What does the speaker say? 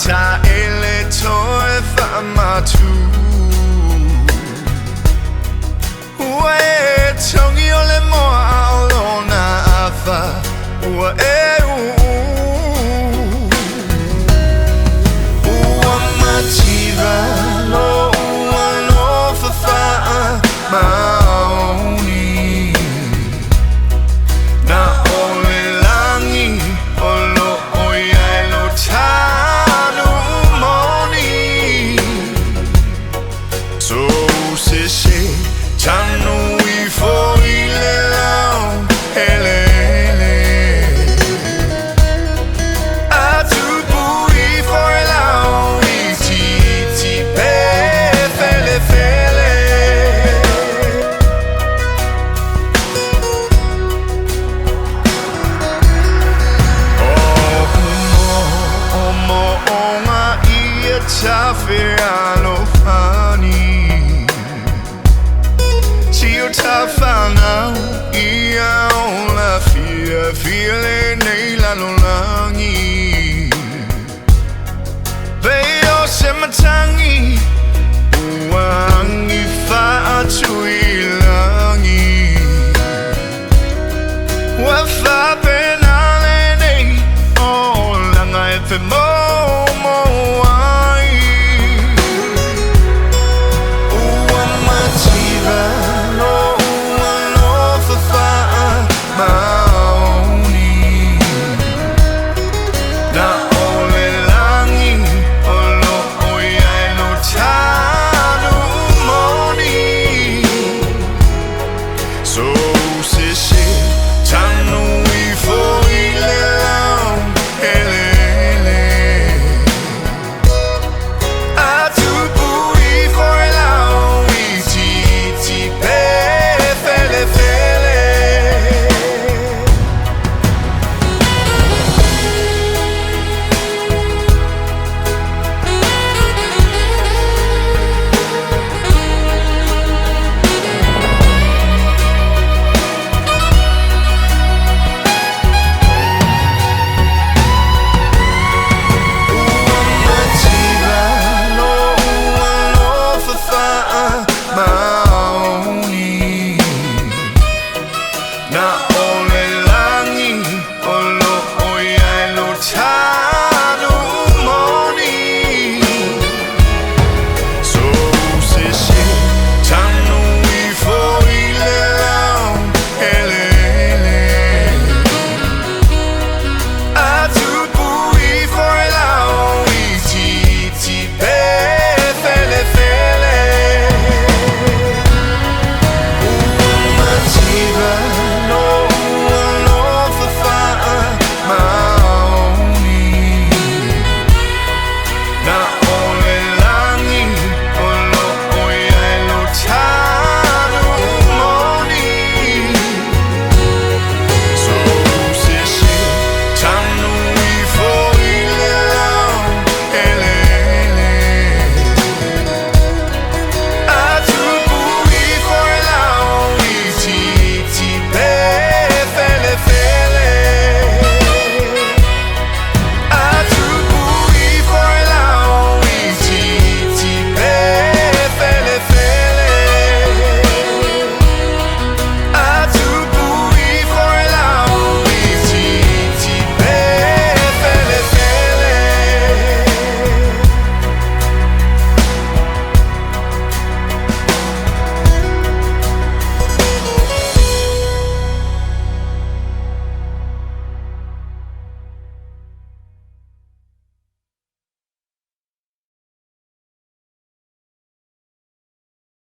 Ta ele toe fa matu Ue tongi ole moa aolona afa Ua Ua Mativa lo ua Alofa fa'a maoni Na ole langi olo oia lo ta Tanu I fo ile lao hele Atu pui fo lao I ti pe fele fele Omo onga I tafe Alofa Ta whanau ia o la fia nei lalolangi Veo se matangi Uangi wha atui